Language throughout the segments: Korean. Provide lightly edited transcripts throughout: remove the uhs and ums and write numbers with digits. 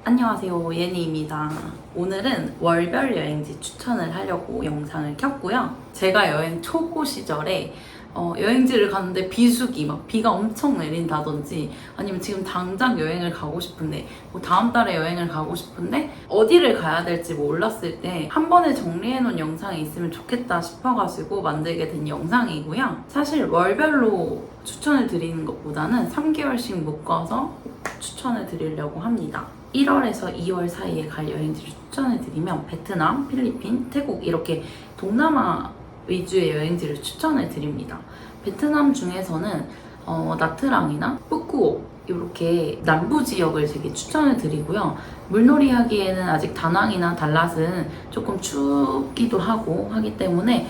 안녕하세요, 예니입니다. 오늘은 월별 여행지 추천을 하려고 영상을 켰고요. 제가 여행 초보 시절에 여행지를 갔는데 비수기, 막 비가 엄청 내린다든지 아니면 지금 당장 여행을 가고 싶은데 뭐 다음 달에 여행을 가고 싶은데 어디를 가야 될지 몰랐을 때 한 번에 정리해놓은 영상이 있으면 좋겠다 싶어가지고 만들게 된 영상이고요. 사실 월별로 추천을 드리는 것보다는 3개월씩 묶어서 추천을 드리려고 합니다. 1월에서 2월 사이에 갈 여행지를 추천을 드리면 베트남, 필리핀, 태국 이렇게 동남아 위주의 여행지를 추천을 드립니다. 베트남 중에서는 나트랑이나 푸꾸옥 이렇게 남부 지역을 되게 추천을 드리고요. 물놀이 하기에는 아직 다낭이나 달랏은 조금 춥기도 하고 하기 때문에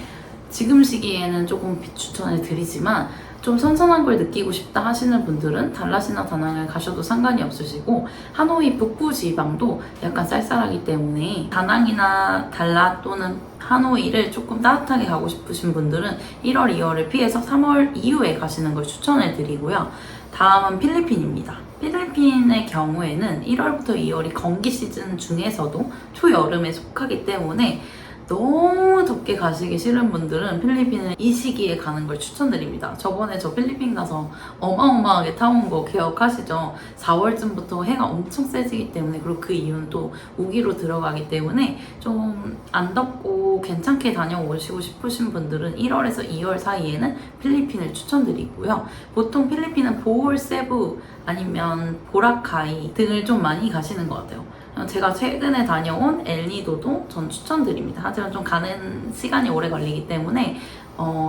지금 시기에는 조금 비추천을 드리지만 좀 선선한 걸 느끼고 싶다 하시는 분들은 달랏이나 다낭을 가셔도 상관이 없으시고 하노이 북부 지방도 약간 쌀쌀하기 때문에 다낭이나 달랏 또는 하노이를 조금 따뜻하게 가고 싶으신 분들은 1월, 2월을 피해서 3월 이후에 가시는 걸 추천을 드리고요. 다음은 필리핀입니다. 필리핀의 경우에는 1월부터 2월이 건기 시즌 중에서도 초여름에 속하기 때문에 너무 덥게 가시기 싫은 분들은 필리핀을 이 시기에 가는 걸 추천드립니다. 저번에 저 필리핀 가서 어마어마하게 타온 거 기억하시죠? 4월쯤부터 해가 엄청 세지기 때문에, 그리고 그 이유는 또 우기로 들어가기 때문에 좀 안 덥고 괜찮게 다녀오시고 싶으신 분들은 1월에서 2월 사이에는 필리핀을 추천드리고요. 보통 필리핀은 보홀, 세부 아니면 보라카이 등을 좀 많이 가시는 것 같아요. 제가 최근에 다녀온 엘니도도 전 추천드립니다. 하지만 좀 가는 시간이 오래 걸리기 때문에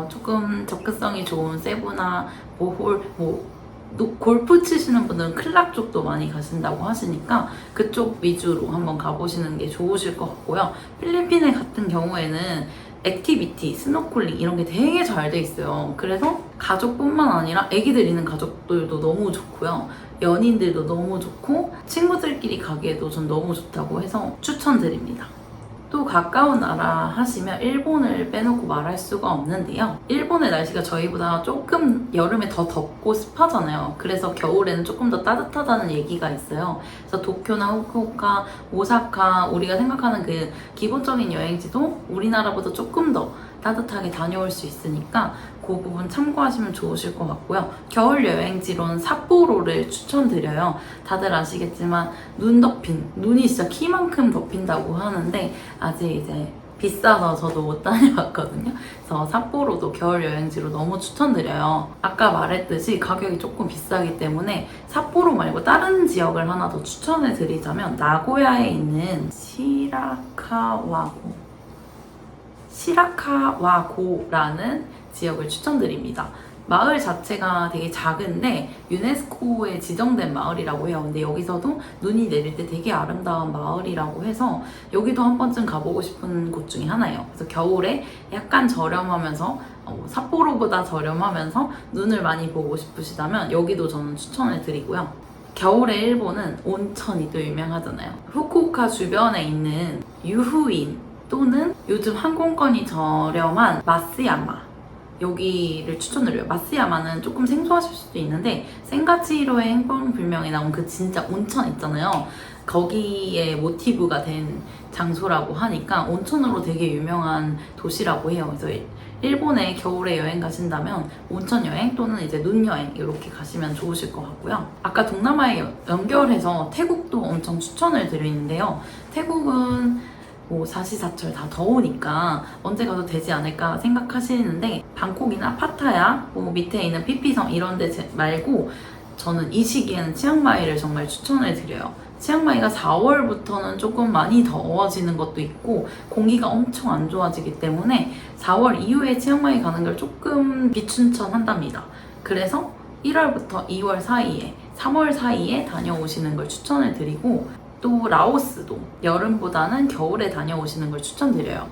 조금 접근성이 좋은 세부나 보홀, 골프 치시는 분들은 클락 쪽도 많이 가신다고 하시니까 그쪽 위주로 한번 가보시는 게 좋으실 것 같고요. 필리핀에 같은 경우에는 액티비티, 스노클링 이런 게 되게 잘 돼 있어요. 그래서 가족뿐만 아니라 애기들 있는 가족들도 너무 좋고요. 연인들도 너무 좋고 친구들끼리 가기에도 전 너무 좋다고 해서 추천드립니다. 또 가까운 나라 하시면 일본을 빼놓고 말할 수가 없는데요. 일본의 날씨가 저희보다 조금 여름에 더 덥고 습하잖아요. 그래서 겨울에는 조금 더 따뜻하다는 얘기가 있어요. 그래서 도쿄나 후쿠오카, 오사카 우리가 생각하는 그 기본적인 여행지도 우리나라보다 조금 더 따뜻하게 다녀올 수 있으니까 그 부분 참고하시면 좋으실 것 같고요. 겨울 여행지로는 삿포로를 추천드려요. 다들 아시겠지만 눈 덮인, 눈이 진짜 키만큼 덮인다고 하는데 아직 이제 비싸서 저도 못 다녀왔거든요. 그래서 삿포로도 겨울 여행지로 너무 추천드려요. 아까 말했듯이 가격이 조금 비싸기 때문에 삿포로 말고 다른 지역을 하나 더 추천을 드리자면 나고야에 있는 시라카와고라는 지역을 추천드립니다. 마을 자체가 되게 작은데 유네스코에 지정된 마을이라고 해요. 근데 여기서도 눈이 내릴 때 되게 아름다운 마을이라고 해서 여기도 한 번쯤 가보고 싶은 곳 중에 하나예요. 그래서 겨울에 약간 저렴하면서 삿포로보다 저렴하면서 눈을 많이 보고 싶으시다면 여기도 저는 추천을 드리고요. 겨울에 일본은 온천이 또 유명하잖아요. 후쿠오카 주변에 있는 유후인 또는 요즘 항공권이 저렴한 마쓰야마 여기를 추천드려요. 마쓰야마는 조금 생소하실 수도 있는데 센가치히로의 행방불명에 나온 그 진짜 온천 있잖아요. 거기에 모티브가 된 장소라고 하니까 온천으로 되게 유명한 도시라고 해요. 그래서 일본에 겨울에 여행 가신다면 온천 여행 또는 이제 눈 여행 이렇게 가시면 좋으실 것 같고요. 아까 동남아에 연결해서 태국도 엄청 추천을 드리는데요. 태국은 사시사철 다 더우니까 언제 가도 되지 않을까 생각하시는데 방콕이나 파타야, 밑에 있는 피피섬 이런 데 말고 저는 이 시기에는 치앙마이를 정말 추천을 드려요. 치앙마이가 4월부터는 조금 많이 더워지는 것도 있고 공기가 엄청 안 좋아지기 때문에 4월 이후에 치앙마이 가는 걸 조금 비추천한답니다. 그래서 1월부터 2월 사이에 3월 사이에 다녀오시는 걸 추천을 드리고 또 라오스도 여름보다는 겨울에 다녀오시는 걸 추천드려요.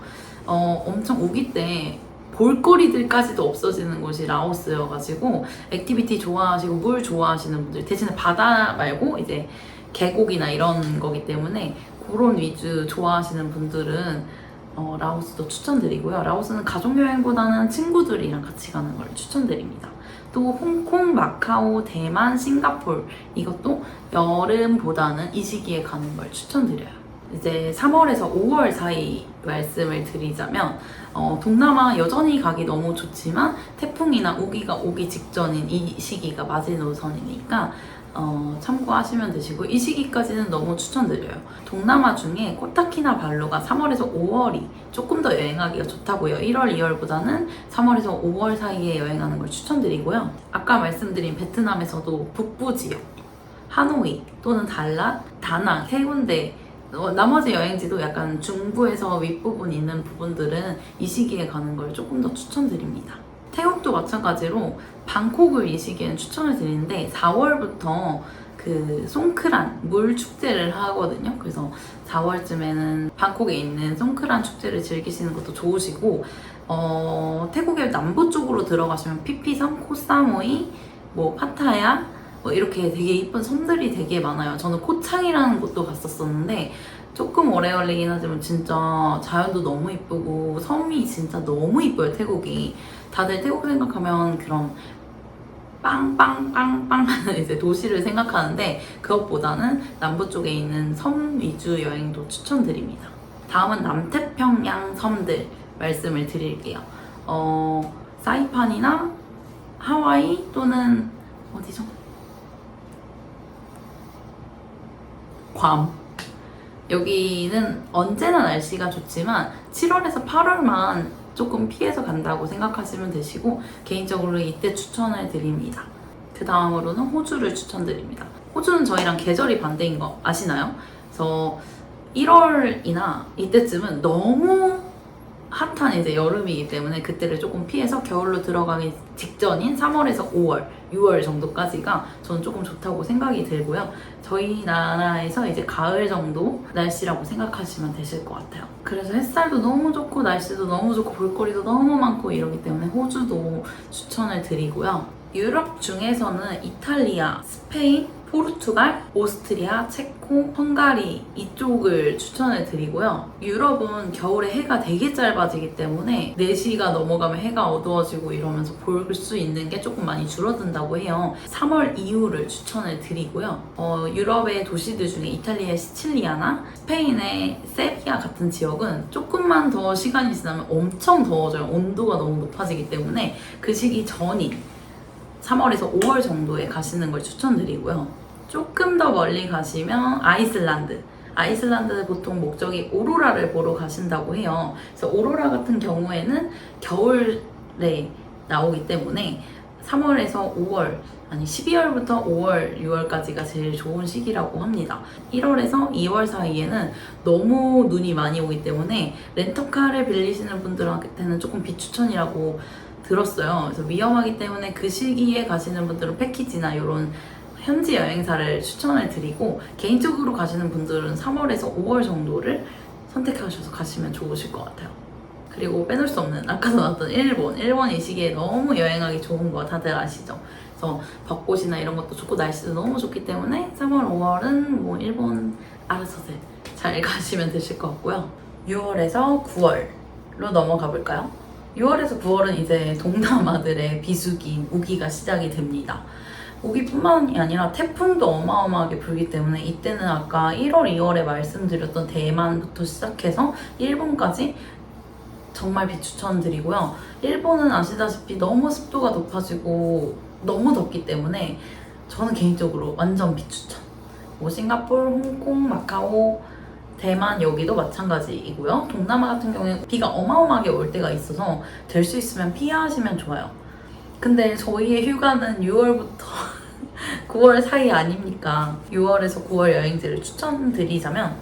엄청 우기 때 볼거리들까지도 없어지는 곳이 라오스여가지고 액티비티 좋아하시고 물 좋아하시는 분들 대신에 바다 말고 이제 계곡이나 이런 거기 때문에 그런 위주 좋아하시는 분들은 라오스도 추천드리고요. 라오스는 가족여행보다는 친구들이랑 같이 가는 걸 추천드립니다. 또 홍콩, 마카오, 대만, 싱가포르 이것도 여름보다는 이 시기에 가는 걸 추천드려요. 이제 3월에서 5월 사이 말씀을 드리자면 동남아 여전히 가기 너무 좋지만 태풍이나 우기가 오기 직전인 이 시기가 마지노선이니까 참고하시면 되시고 이 시기까지는 너무 추천드려요. 동남아 중에 코타키나 발루가 3월에서 5월이 조금 더 여행하기가 좋다고요. 1월, 2월보다는 3월에서 5월 사이에 여행하는 걸 추천드리고요. 아까 말씀드린 베트남에서도 북부 지역, 하노이 또는 달랏, 다낭 세 군데 나머지 여행지도 약간 중부에서 윗부분 있는 부분들은 이 시기에 가는 걸 조금 더 추천드립니다. 태국도 마찬가지로 방콕을 이 시기에는 추천을 드리는데 4월부터 그 송크란 물 축제를 하거든요. 그래서 4월쯤에는 방콕에 있는 송크란 축제를 즐기시는 것도 좋으시고 태국의 남부 쪽으로 들어가시면 피피섬, 코사모이, 뭐 파타야 이렇게 되게 이쁜 섬들이 되게 많아요. 저는 코창이라는 곳도 갔었었는데 조금 오래 걸리긴 하지만 진짜 자연도 너무 이쁘고 섬이 진짜 너무 이뻐요, 태국이. 다들 태국 생각하면 그런 빵빵빵빵 하는 이제 도시를 생각하는데 그것보다는 남부 쪽에 있는 섬 위주 여행도 추천드립니다. 다음은 남태평양 섬들 말씀을 드릴게요. 사이판이나 하와이 또는 어디죠? 괌. 여기는 언제나 날씨가 좋지만 7월에서 8월만 조금 피해서 간다고 생각하시면 되시고 개인적으로 이때 추천을 드립니다. 그 다음으로는 호주를 추천드립니다. 호주는 저희랑 계절이 반대인 거 아시나요? 그래서 1월이나 이때쯤은 너무 핫한 이제 여름이기 때문에 그때를 조금 피해서 겨울로 들어가기 직전인 3월에서 5월, 6월 정도까지가 저는 조금 좋다고 생각이 들고요. 저희 나라에서 이제 가을 정도 날씨라고 생각하시면 되실 것 같아요. 그래서 햇살도 너무 좋고 날씨도 너무 좋고 볼거리도 너무 많고 이러기 때문에 호주도 추천을 드리고요. 유럽 중에서는 이탈리아, 스페인, 포르투갈, 오스트리아, 체코, 헝가리 이쪽을 추천을 드리고요. 유럽은 겨울에 해가 되게 짧아지기 때문에 4시가 넘어가면 해가 어두워지고 이러면서 볼 수 있는 게 조금 많이 줄어든다고 해요. 3월 이후를 추천을 드리고요. 유럽의 도시들 중에 이탈리아의 시칠리아나 스페인의 세비야 같은 지역은 조금만 더 시간이 지나면 엄청 더워져요. 온도가 너무 높아지기 때문에 그 시기 전인 3월에서 5월 정도에 가시는 걸 추천드리고요. 조금 더 멀리 가시면 아이슬란드 보통 목적이 오로라를 보러 가신다고 해요. 그래서 오로라 같은 경우에는 겨울에 나오기 때문에 3월에서 5월, 아니 12월부터 5월, 6월까지가 제일 좋은 시기라고 합니다. 1월에서 2월 사이에는 너무 눈이 많이 오기 때문에 렌터카를 빌리시는 분들한테는 조금 비추천이라고 들었어요. 그래서 위험하기 때문에 그 시기에 가시는 분들은 패키지나 이런 현지 여행사를 추천을 드리고 개인적으로 가시는 분들은 3월에서 5월 정도를 선택하셔서 가시면 좋으실 것 같아요. 그리고 빼놓을 수 없는 아까도 나왔던 일본 이 시기에 너무 여행하기 좋은 거 다들 아시죠? 그래서 벚꽃이나 이런 것도 좋고 날씨도 너무 좋기 때문에 3월, 5월은 뭐 일본 알아서들 잘 가시면 되실 것 같고요. 6월에서 9월로 넘어가 볼까요? 6월에서 9월은 이제 동남아들의 비수기, 우기가 시작이 됩니다. 우기뿐만이 아니라 태풍도 어마어마하게 불기 때문에 이때는 아까 1월, 2월에 말씀드렸던 대만부터 시작해서 일본까지 정말 비추천드리고요. 일본은 아시다시피 너무 습도가 높아지고 너무 덥기 때문에 저는 개인적으로 완전 비추천. 뭐 싱가포르, 홍콩, 마카오, 대만 여기도 마찬가지이고요. 동남아 같은 경우에 비가 어마어마하게 올 때가 있어서 될 수 있으면 피하시면 좋아요. 근데 저희의 휴가는 6월부터 9월 사이 아닙니까? 6월에서 9월 여행지를 추천드리자면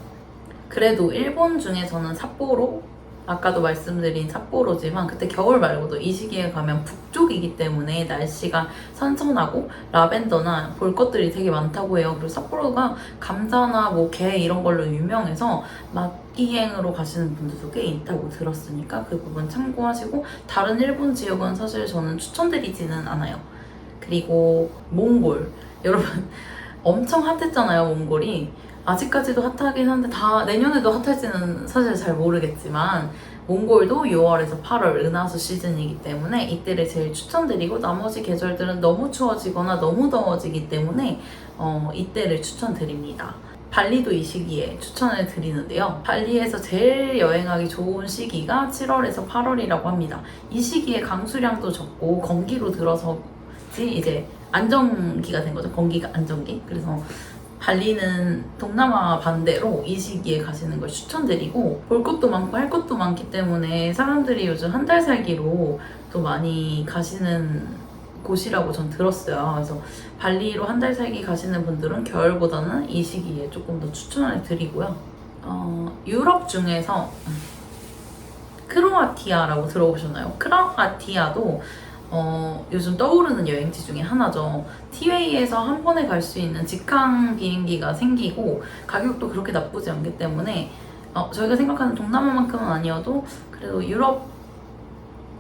그래도 일본 중에서는 삿포로, 아까도 말씀드린 삿포로지만 그때 겨울 말고도 이 시기에 가면 북쪽이기 때문에 날씨가 선선하고 라벤더나 볼 것들이 되게 많다고 해요. 그리고 삿포로가 감자나 뭐 게 이런 걸로 유명해서 막기행으로 가시는 분들도 꽤 있다고 들었으니까 그 부분 참고하시고 다른 일본 지역은 사실 저는 추천드리지는 않아요. 그리고 몽골 여러분 엄청 핫했잖아요. 몽골이 아직까지도 핫하긴 한데 다 내년에도 핫할지는 사실 잘 모르겠지만 몽골도 6월에서 8월 은하수 시즌이기 때문에 이때를 제일 추천드리고 나머지 계절들은 너무 추워지거나 너무 더워지기 때문에 이때를 추천드립니다. 발리도 이 시기에 추천을 드리는데요. 발리에서 제일 여행하기 좋은 시기가 7월에서 8월이라고 합니다. 이 시기에 강수량도 적고 건기로 들어서지 이제 안정기가 된 거죠. 건기가 안정기. 그래서 발리는 동남아 반대로 이 시기에 가시는 걸 추천드리고 볼 것도 많고 할 것도 많기 때문에 사람들이 요즘 한 달 살기로 또 많이 가시는 곳이라고 전 들었어요. 그래서 발리로 한 달 살기 가시는 분들은 겨울보다는 이 시기에 조금 더 추천을 드리고요. 유럽 중에서 크로아티아라고 들어보셨나요? 크로아티아도 요즘 떠오르는 여행지 중에 하나죠. 티웨이에서 한 번에 갈 수 있는 직항 비행기가 생기고 가격도 그렇게 나쁘지 않기 때문에 저희가 생각하는 동남아만큼은 아니어도 그래도 유럽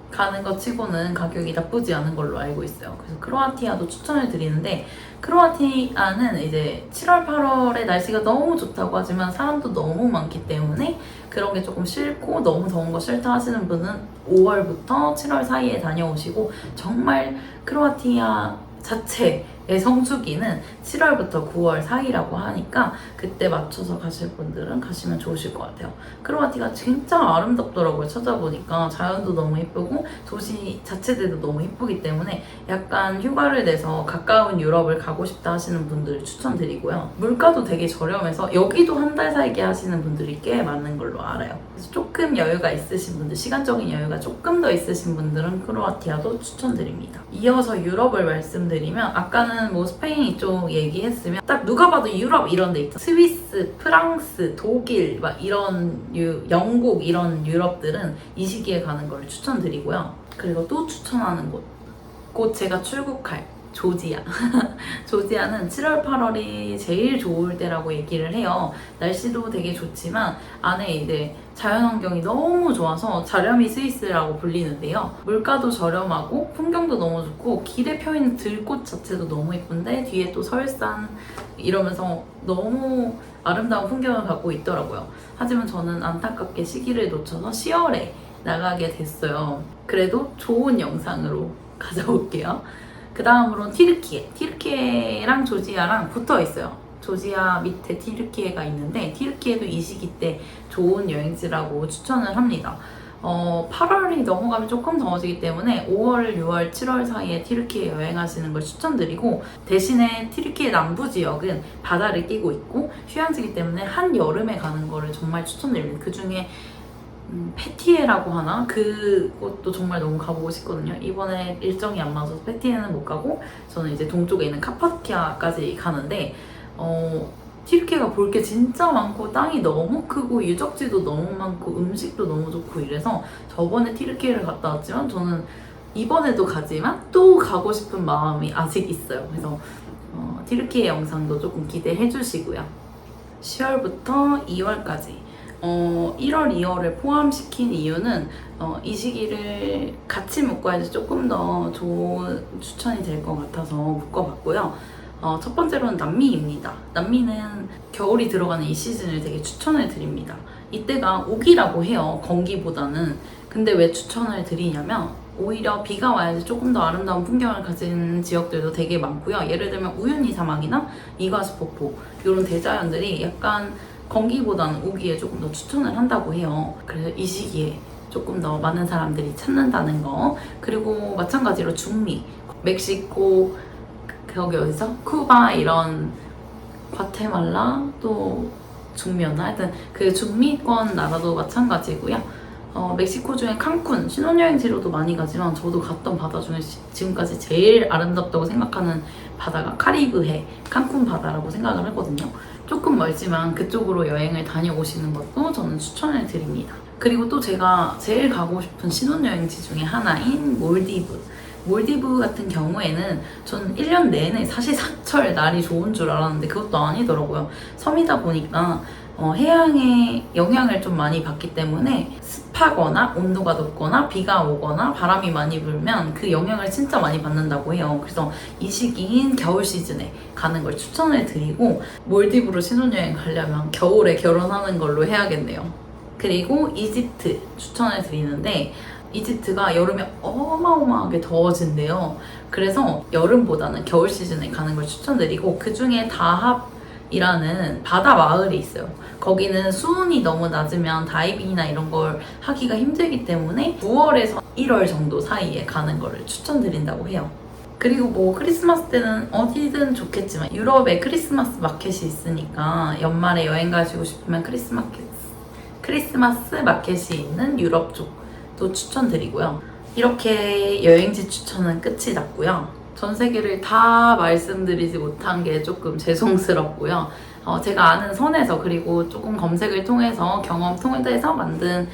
가는 것 치고는 가격이 나쁘지 않은 걸로 알고 있어요. 그래서 크로아티아도 추천을 드리는데 크로아티아는 이제 7월, 8월에 날씨가 너무 좋다고 하지만 사람도 너무 많기 때문에 그런 게 조금 싫고 너무 더운 거 싫다 하시는 분은 5월부터 7월 사이에 다녀오시고 정말 크로아티아 자체의 성수기는 7월부터 9월 사이라고 하니까 그때 맞춰서 가실 분들은 가시면 좋으실 것 같아요. 크로아티아가 진짜 아름답더라고요. 찾아보니까 자연도 너무 예쁘고 도시 자체들도 너무 예쁘기 때문에 약간 휴가를 내서 가까운 유럽을 가고 싶다 하시는 분들 추천드리고요. 물가도 되게 저렴해서 여기도 한 달 살게 하시는 분들이 꽤 많은 걸로 알아요. 그래서 조금 여유가 있으신 분들, 시간적인 여유가 조금 더 있으신 분들은 크로아티아도 추천드립니다. 이어서 유럽을 말씀드리면 아까는 뭐 스페인 이쪽 얘기했으면 딱 누가 봐도 유럽 이런 데 있죠. 스위스, 프랑스, 독일 막 이런 영국 이런 유럽들은 이 시기에 가는 걸 추천드리고요. 그리고 또 추천하는 곧 제가 출국할 조지아. 조지아는 7월, 8월이 제일 좋을 때라고 얘기를 해요. 날씨도 되게 좋지만 안에 이제 자연환경이 너무 좋아서 자렴이 스위스라고 불리는데요. 물가도 저렴하고 풍경도 너무 좋고 길에 펴있는 들꽃 자체도 너무 예쁜데 뒤에 또 설산 이러면서 너무 아름다운 풍경을 갖고 있더라고요. 하지만 저는 안타깝게 시기를 놓쳐서 10월에 나가게 됐어요. 그래도 좋은 영상으로 가져올게요. 그 다음으로는 티르키예랑 조지아랑 붙어 있어요. 조지아 밑에 티르키예가 있는데 티르키예도 이 시기 때 좋은 여행지라고 추천을 합니다. 8월이 넘어가면 조금 더워지기 때문에 5월, 6월, 7월 사이에 티르키예 여행하시는 걸 추천드리고 대신에 티르키예 남부 지역은 바다를 끼고 있고 휴양지이기 때문에 한여름에 가는 거를 정말 추천드립니다. 그 중에 페티에라고 하나? 그것도 정말 너무 가보고 싶거든요. 이번에 일정이 안 맞아서 페티에는 못 가고 저는 이제 동쪽에 있는 카파키아까지 가는데 티르키예가 볼 게 진짜 많고 땅이 너무 크고 유적지도 너무 많고 음식도 너무 좋고 이래서 저번에 티르키예를 갔다 왔지만 저는 이번에도 가지만 또 가고 싶은 마음이 아직 있어요. 그래서 티르키예 영상도 조금 기대해 주시고요. 10월부터 2월까지 1월, 2월을 포함시킨 이유는 이 시기를 같이 묶어야지 조금 더 좋은 추천이 될 것 같아서 묶어봤고요. 첫 번째로는 남미입니다. 남미는 겨울이 들어가는 이 시즌을 되게 추천을 드립니다. 이때가 우기라고 해요. 건기보다는. 근데 왜 추천을 드리냐면 오히려 비가 와야지 조금 더 아름다운 풍경을 가진 지역들도 되게 많고요. 예를 들면 우유니 사막이나 이과수 폭포 이런 대자연들이 약간 건기보다는 우기에 조금 더 추천을 한다고 해요. 그래서 이 시기에 조금 더 많은 사람들이 찾는다는 거. 그리고 마찬가지로 중미, 멕시코, 거기 어디서? 쿠바 이런 과테말라 또 중미였나? 하여튼 그 중미권 나라도 마찬가지고요. 멕시코 중에 칸쿤 신혼여행지로도 많이 가지만 저도 갔던 바다 중에 지금까지 제일 아름답다고 생각하는 바다가 카리브해 칸쿤 바다라고 생각을 하거든요. 조금 멀지만 그쪽으로 여행을 다녀오시는 것도 저는 추천을 드립니다. 그리고 또 제가 제일 가고 싶은 신혼여행지 중에 하나인 몰디브 같은 경우에는 저는 1년 내내 사실 사철 날이 좋은 줄 알았는데 그것도 아니더라고요. 섬이다 보니까 해양의 영향을 좀 많이 받기 때문에 습하거나 온도가 높거나 비가 오거나 바람이 많이 불면 그 영향을 진짜 많이 받는다고 해요. 그래서 이 시기인 겨울 시즌에 가는 걸 추천을 드리고 몰디브로 신혼여행 가려면 겨울에 결혼하는 걸로 해야겠네요. 그리고 이집트 추천을 드리는데 이집트가 여름에 어마어마하게 더워진대요. 그래서 여름보다는 겨울 시즌에 가는 걸 추천드리고 그 중에 다합이라는 바다 마을이 있어요. 거기는 수온이 너무 낮으면 다이빙이나 이런 걸 하기가 힘들기 때문에 9월에서 1월 정도 사이에 가는 거를 추천드린다고 해요. 그리고 뭐 크리스마스 때는 어디든 좋겠지만 유럽에 크리스마스 마켓이 있으니까 연말에 여행 가시고 싶으면 크리스마스 마켓이 있는 유럽 쪽도 추천드리고요. 이렇게 여행지 추천은 끝이 났고요. 전 세계를 다 말씀드리지 못한 게 조금 죄송스럽고요. 제가 아는 선에서 그리고 조금 검색을 통해서 경험 통해서 만든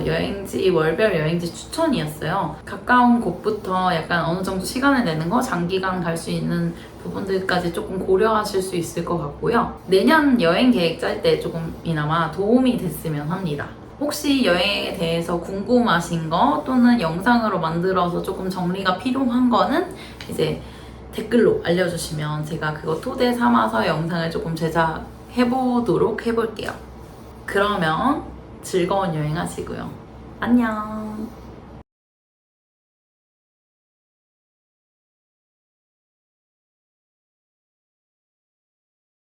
여행지, 월별 여행지 추천이었어요. 가까운 곳부터 약간 어느 정도 시간을 내는 거, 장기간 갈 수 있는 부분들까지 조금 고려하실 수 있을 것 같고요. 내년 여행 계획 짤 때 조금이나마 도움이 됐으면 합니다. 혹시 여행에 대해서 궁금하신 거 또는 영상으로 만들어서 조금 정리가 필요한 거는 이제 댓글로 알려주시면 제가 그거 토대 삼아서 영상을 조금 제작해보도록 해볼게요. 그러면 즐거운 여행 하시고요. 안녕.